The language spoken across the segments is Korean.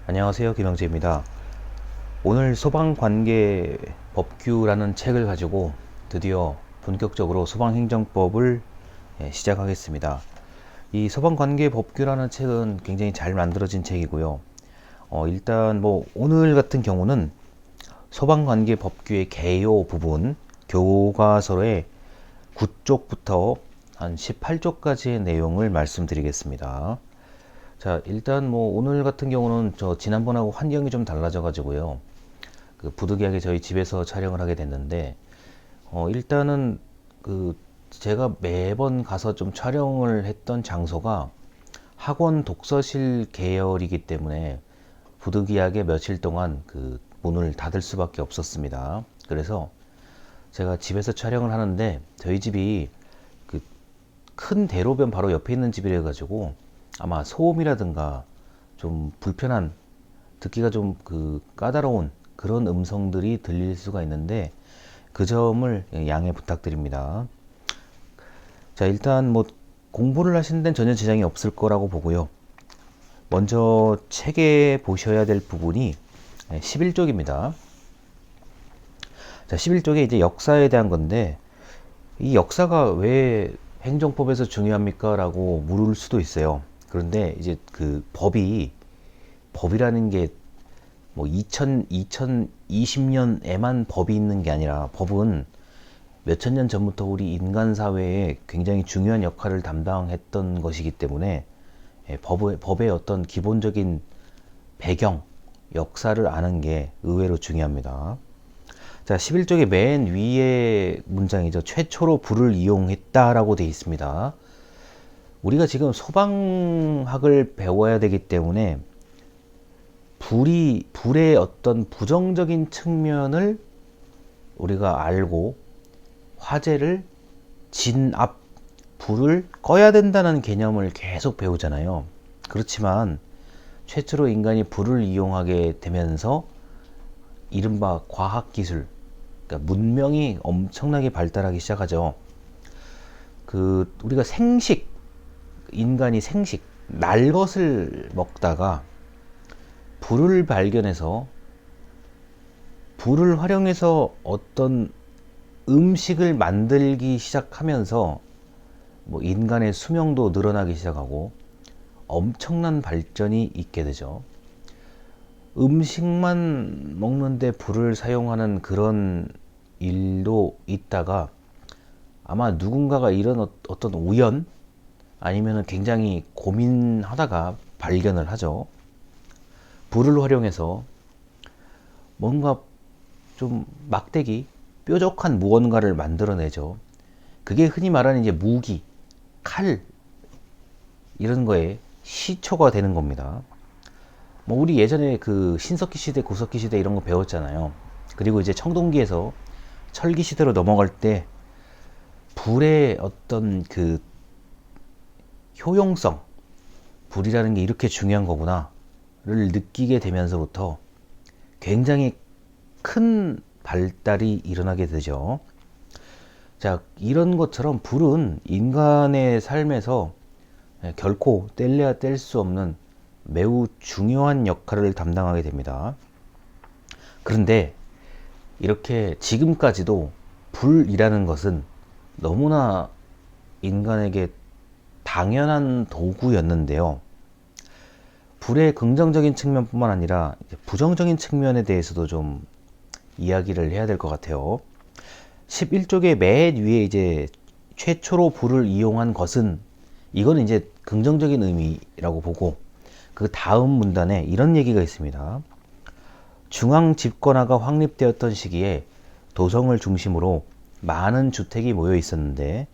안녕하세요, 김영재입니다. 오늘 소방관계법규라는 책을 가지고 드디어 본격적으로 소방행정법을 시작하겠습니다. 이 소방관계법규라는 책은 굉장히 잘 만들어진 책이고요. 일단 오늘 같은 경우는 소방관계법규의 개요 부분 교과서의 9쪽부터 한 18쪽까지의 내용을 말씀드리겠습니다. 자, 일단 오늘 같은 경우는 지난번하고 환경이 좀 달라져 가지고요. 그 부득이하게 저희 집에서 촬영을 하게 됐는데, 일단은 제가 매번 가서 좀 촬영을 했던 장소가 학원 독서실 계열이기 때문에 부득이하게 며칠 동안 그 문을 닫을 수밖에 없었습니다. 그래서 제가 집에서 촬영을 하는데 저희 집이 그 큰 대로변 바로 옆에 있는 집이라 가지고 아마 소음이라든가 좀 불편한, 듣기가 좀 까다로운 그런 음성들이 들릴 수가 있는데 그 점을 양해 부탁드립니다. 자, 일단 공부를 하시는 데는 전혀 지장이 없을 거라고 보고요. 먼저 책에 보셔야 될 부분이 11쪽입니다. 자, 11쪽에 이제 역사에 대한 건데, 이 역사가 왜 행정법에서 중요합니까? 라고 물을 수도 있어요. 그런데 이제 법이라는 게 2020년에만 법이 있는 게 아니라 법은 몇천 년 전부터 우리 인간 사회에 굉장히 중요한 역할을 담당했던 것이기 때문에 법의 어떤 기본적인 배경, 역사를 아는 게 의외로 중요합니다. 자, 11쪽의 맨 위에 문장이죠. 최초로 불을 이용했다라고 되어 있습니다. 우리가 지금 소방학을 배워야 되기 때문에 불의 어떤 부정적인 측면을 우리가 알고 화재를 진압, 불을 꺼야 된다는 개념을 계속 배우잖아요. 그렇지만 최초로 인간이 불을 이용하게 되면서 이른바 과학기술, 그러니까 문명이 엄청나게 발달하기 시작하죠. 우리가 인간이 날 것을 먹다가 불을 발견해서 불을 활용해서 어떤 음식을 만들기 시작하면서 인간의 수명도 늘어나기 시작하고 엄청난 발전이 있게 되죠. 음식만 먹는데 불을 사용하는 그런 일도 있다가 아마 누군가가 이런 어떤 우연 아니면 굉장히 고민하다가 발견을 하죠. 불을 활용해서 뭔가 좀 막대기, 뾰족한 무언가를 만들어내죠. 그게 흔히 말하는 이제 무기, 칼, 이런 거에 시초가 되는 겁니다. 우리 예전에 신석기 시대, 구석기 시대 이런 거 배웠잖아요. 그리고 이제 청동기에서 철기 시대로 넘어갈 때 불의 어떤 효용성, 불이라는 게 이렇게 중요한 거구나를 느끼게 되면서부터 굉장히 큰 발달이 일어나게 되죠. 자, 이런 것처럼 불은 인간의 삶에서 결코 뗄래야 뗄 수 없는 매우 중요한 역할을 담당하게 됩니다. 그런데 이렇게 지금까지도 불이라는 것은 너무나 인간에게 당연한 도구였는데요. 불의 긍정적인 측면뿐만 아니라 부정적인 측면에 대해서도 좀 이야기를 해야 될 것 같아요. 11쪽의 맨 위에 이제 최초로 불을 이용한 것은, 이거는 이제 긍정적인 의미라고 보고, 그 다음 문단에 이런 얘기가 있습니다. 중앙 집권화가 확립되었던 시기에 도성을 중심으로 많은 주택이 모여 있었는데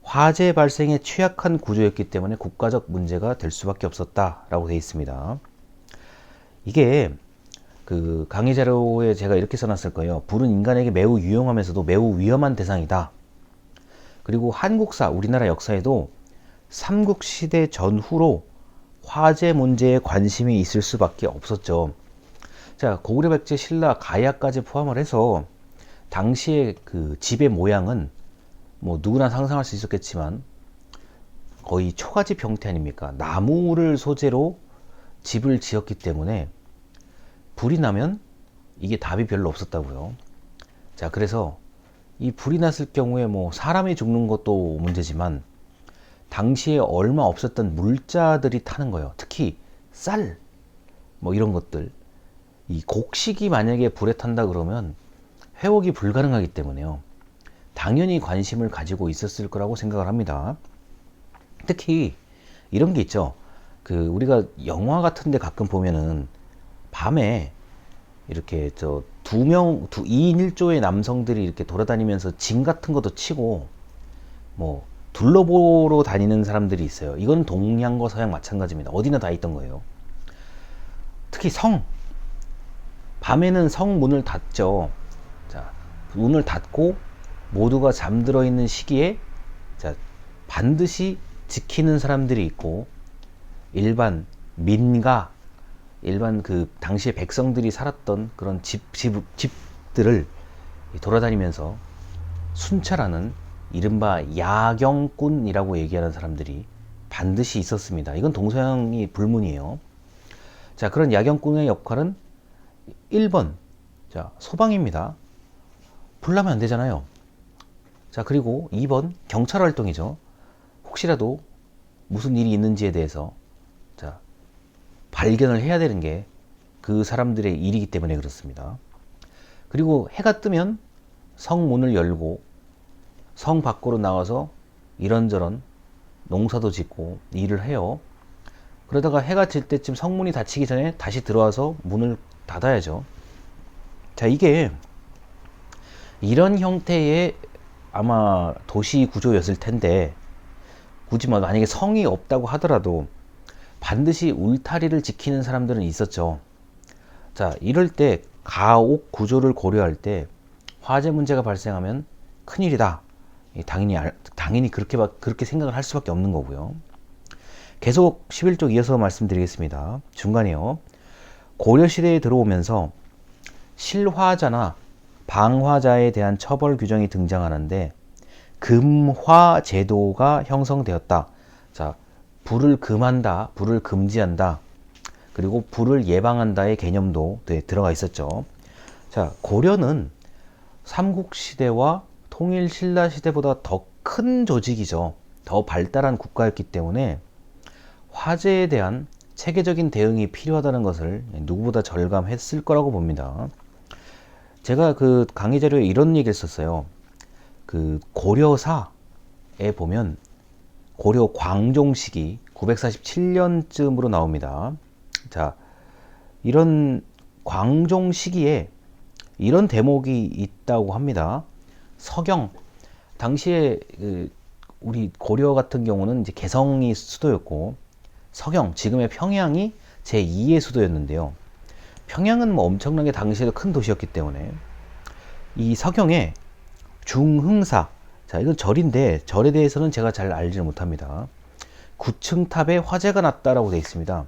화재 발생에 취약한 구조였기 때문에 국가적 문제가 될 수밖에 없었다라고 되어 있습니다. 이게 강의 자료에 제가 이렇게 써놨을 거예요. 불은 인간에게 매우 유용하면서도 매우 위험한 대상이다. 그리고 한국사, 우리나라 역사에도 삼국시대 전후로 화재 문제에 관심이 있을 수밖에 없었죠. 자, 고구려 백제 신라 가야까지 포함을 해서 당시의 집의 모양은 누구나 상상할 수 있었겠지만 거의 초가집 형태 아닙니까? 나무를 소재로 집을 지었기 때문에 불이 나면 이게 답이 별로 없었다고요. 자, 그래서 이 불이 났을 경우에 뭐 사람이 죽는 것도 문제지만 당시에 얼마 없었던 물자들이 타는 거예요. 특히 쌀, 뭐 이런 것들. 이 곡식이 만약에 불에 탄다 그러면 회복이 불가능하기 때문에요. 당연히 관심을 가지고 있었을 거라고 생각을 합니다. 특히 이런 게 있죠. 그 우리가 영화 같은 데 가끔 보면은 밤에 이렇게 2인 1조의 남성들이 이렇게 돌아다니면서 징 같은 것도 치고 뭐 둘러보러 다니는 사람들이 있어요. 이건 동양과 서양 마찬가지입니다. 어디나 다 있던 거예요. 특히 밤에는 성 문을 닫죠. 자, 문을 닫고 모두가 잠들어 있는 시기에 자, 반드시 지키는 사람들이 있고 일반 그 당시에 백성들이 살았던 그런 집들을 돌아다니면서 순찰하는 이른바 야경꾼이라고 얘기하는 사람들이 반드시 있었습니다. 이건 동서양이 불문이에요. 자, 그런 야경꾼의 역할은 1번, 자, 소방입니다. 불나면 안 되잖아요. 자, 그리고 2번, 경찰 활동이죠. 혹시라도 무슨 일이 있는지에 대해서 자, 발견을 해야 되는 게 그 사람들의 일이기 때문에 그렇습니다. 그리고 해가 뜨면 성문을 열고 성 밖으로 나와서 이런저런 농사도 짓고 일을 해요. 그러다가 해가 질 때쯤 성문이 닫히기 전에 다시 들어와서 문을 닫아야죠. 자, 이게 이런 형태의 아마 도시 구조였을 텐데 굳이 뭐 만약에 성이 없다고 하더라도 반드시 울타리를 지키는 사람들은 있었죠. 자, 이럴 때 가옥 구조를 고려할 때 화재 문제가 발생하면 큰일이다. 당연히 그렇게 생각을 할 수밖에 없는 거고요. 계속 11쪽 이어서 말씀드리겠습니다. 중간에요. 고려시대에 들어오면서 실화자나 방화자에 대한 처벌 규정이 등장하는데 금화 제도가 형성되었다. 자, 불을 금한다, 불을 금지한다, 그리고 불을 예방한다의 개념도 들어가 있었죠. 자, 고려는 삼국시대와 통일신라시대보다 더 큰 조직이죠. 더 발달한 국가였기 때문에 화재에 대한 체계적인 대응이 필요하다는 것을 누구보다 절감했을 거라고 봅니다. 제가 그 강의 자료에 이런 얘기를 썼어요. 그 고려사에 보면 고려 광종식이 947년쯤으로 나옵니다. 자, 이런 광종 시기에 이런 대목이 있다고 합니다. 서경, 당시에 우리 고려 같은 경우는 이제 개성이 수도였고 서경, 지금의 평양이 제2의 수도였는데요. 평양은 뭐 엄청나게 당시에도 큰 도시였기 때문에 이 서경에 중흥사, 자, 이건 절인데 절에 대해서는 제가 잘 알지는 못합니다. 9층 탑에 화재가 났다라고 되어 있습니다.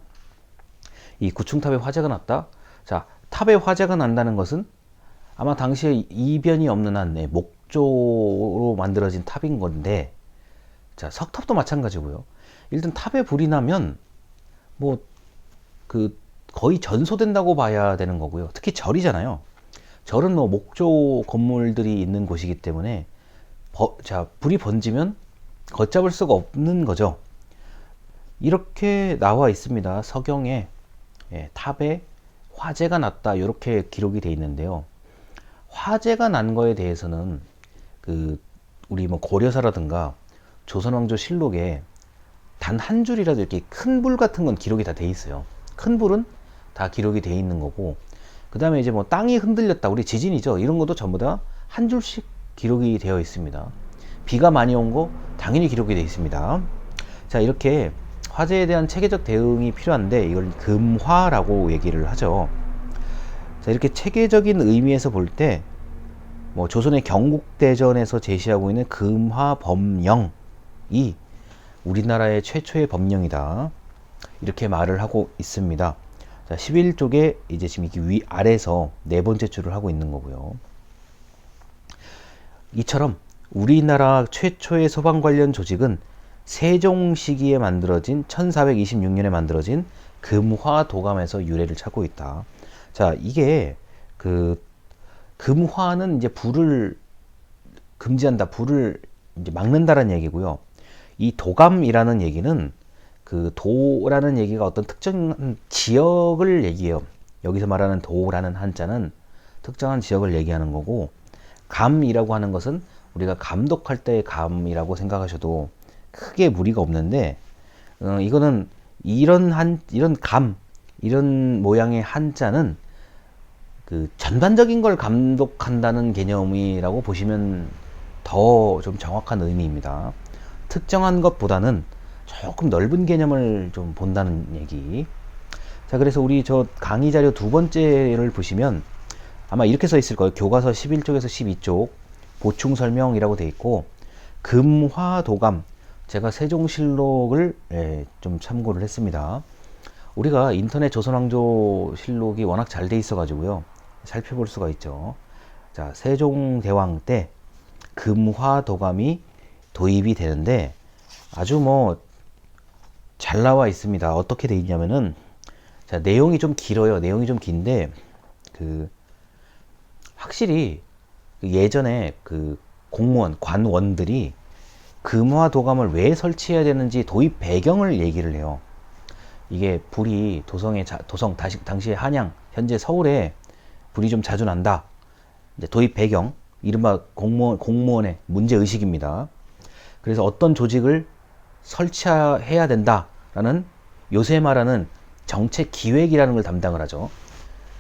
이 9층 탑에 화재가 났다. 자, 탑에 화재가 난다는 것은 아마 당시에 이변이 없는 한 목조로 만들어진 탑인 건데, 자, 석탑도 마찬가지고요. 일단 탑에 불이 나면 뭐 그 거의 전소된다고 봐야 되는 거고요. 특히 절이잖아요. 절은 뭐 목조 건물들이 있는 곳이기 때문에 자, 불이 번지면 걷잡을 수가 없는 거죠. 이렇게 나와 있습니다. 서경에 탑에 화재가 났다, 이렇게 기록이 되어 있는데요. 화재가 난 거에 대해서는 우리 뭐 고려사라든가 조선왕조실록에 단 한 줄이라도 이렇게 큰 불 같은 건 기록이 다 돼 있어요. 큰 불은 다 기록이 돼 있는 거고, 그 다음에 이제 뭐 땅이 흔들렸다, 우리 지진이죠, 이런 것도 전부 다 한 줄씩 기록이 되어 있습니다. 비가 많이 온 거 당연히 기록이 되어 있습니다. 자, 이렇게 화재에 대한 체계적 대응이 필요한데 이걸 금화라고 얘기를 하죠. 자, 이렇게 체계적인 의미에서 볼 때 뭐 조선의 경국대전에서 제시하고 있는 금화법령이 우리나라의 최초의 법령이다, 이렇게 말을 하고 있습니다. 자, 11쪽에 이제 지금 이렇게 아래서 네 번째 줄을 하고 있는 거고요. 이처럼 우리나라 최초의 소방 관련 조직은 세종 시기에 만들어진 1426년에 만들어진 금화도감에서 유래를 찾고 있다. 자, 이게 그 금화는 이제 불을 금지한다, 불을 이제 막는다라는 얘기고요. 이 도감이라는 얘기는 그 도라는 얘기가 어떤 특정한 지역을 얘기해요. 여기서 말하는 도라는 한자는 특정한 지역을 얘기하는 거고, 감이라고 하는 것은 우리가 감독할 때의 감이라고 생각하셔도 크게 무리가 없는데, 이거는 이런 감, 이런 모양의 한자는 그 전반적인 걸 감독한다는 개념이라고 보시면 더 좀 정확한 의미입니다. 특정한 것보다는 조금 넓은 개념을 좀 본다는 얘기. 자, 그래서 우리 저 강의 자료 두 번째를 보시면 아마 이렇게 써 있을 거예요. 교과서 11쪽에서 12쪽 보충 설명이라고 돼 있고, 금화도감, 제가 세종실록을 좀 참고를 했습니다. 우리가 인터넷 조선왕조실록이 워낙 잘 돼 있어 가지고요, 살펴볼 수가 있죠. 자, 세종대왕 때 금화도감이 도입이 되는데 아주 뭐 잘 나와 있습니다. 어떻게 돼 있냐면은, 자, 내용이 좀 길어요. 내용이 좀 긴데 그 확실히 예전에 그 공무원 관원들이 금화도감을 왜 설치해야 되는지 도입 배경을 얘기를 해요. 이게 불이 당시에 한양, 현재 서울에 불이 좀 자주 난다. 이제 도입 배경, 이른바 공무원의 문제의식입니다. 그래서 어떤 조직을 설치해야 된다라는, 요새 말하는 정책 기획이라는 걸 담당을 하죠.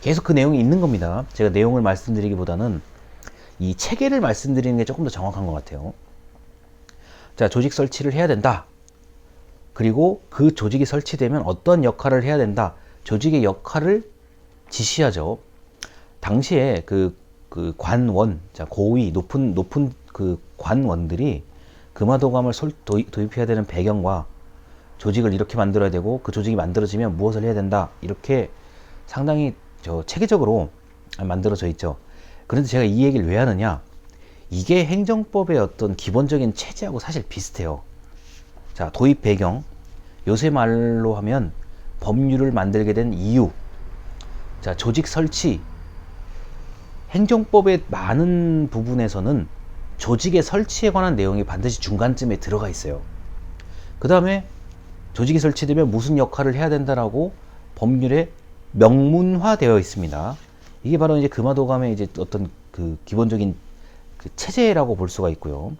계속 그 내용이 있는 겁니다. 제가 내용을 말씀드리기보다는 이 체계를 말씀드리는 게 조금 더 정확한 것 같아요. 자, 조직 설치를 해야 된다. 그리고 그 조직이 설치되면 어떤 역할을 해야 된다. 조직의 역할을 지시하죠. 당시에 그 관원, 자, 고위, 높은 그 관원들이 금화도감을 도입해야 되는 배경과 조직을 이렇게 만들어야 되고, 그 조직이 만들어지면 무엇을 해야 된다, 이렇게 상당히 체계적으로 만들어져 있죠. 그런데 제가 이 얘기를 왜 하느냐, 이게 행정법의 어떤 기본적인 체제하고 사실 비슷해요. 자, 도입 배경, 요새 말로 하면 법률을 만들게 된 이유. 자, 조직 설치, 행정법의 많은 부분에서는 조직의 설치에 관한 내용이 반드시 중간쯤에 들어가 있어요. 그 다음에 조직이 설치되면 무슨 역할을 해야 된다라고 법률에 명문화되어 있습니다. 이게 바로 이제 금화도감의 이제 어떤 그 기본적인 그 체제라고 볼 수가 있고요.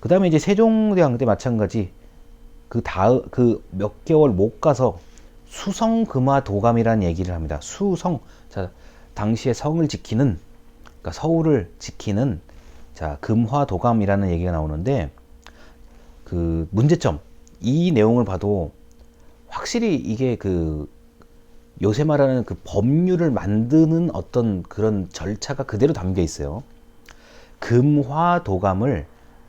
그 다음에 이제 세종대왕 때 마찬가지, 그 몇 개월 못 가서 수성금화도감이라는 얘기를 합니다. 수성, 자, 당시의 성을 지키는, 그러니까 서울을 지키는, 자, 금화도감이라는 얘기가 나오는데, 그 문제점, 이 내용을 봐도 확실히 이게 그 요새 말하는 그 법률을 만드는 어떤 그런 절차가 그대로 담겨 있어요. 금화도감을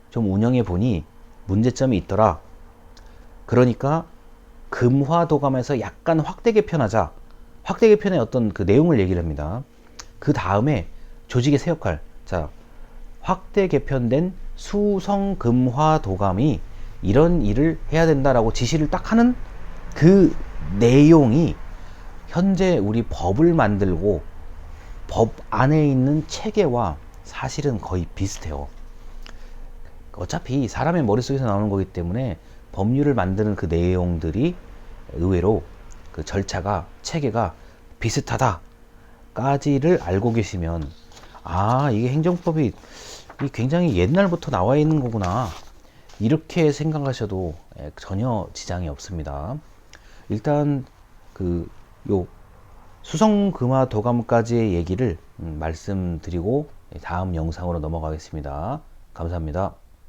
좀 운영해 보니 문제점이 있더라. 그러니까 금화도감에서 약간 확대 개편하자. 확대 개편의 어떤 그 내용을 얘기를 합니다. 그 다음에 조직의 새 역할. 자, 확대 개편된 수성금화도감이 이런 일을 해야 된다라고 지시를 딱 하는 그 내용이 현재 우리 법을 만들고 법 안에 있는 체계와 사실은 거의 비슷해요. 어차피 사람의 머릿속에서 나오는 거기 때문에 법률을 만드는 그 내용들이 의외로 그 절차가, 체계가 비슷하다까지를 알고 계시면, 아, 이게 행정법이 굉장히 옛날부터 나와 있는 거구나, 이렇게 생각하셔도 전혀 지장이 없습니다. 일단 요 수성금화도감까지의 얘기를 말씀드리고 다음 영상으로 넘어가겠습니다. 감사합니다.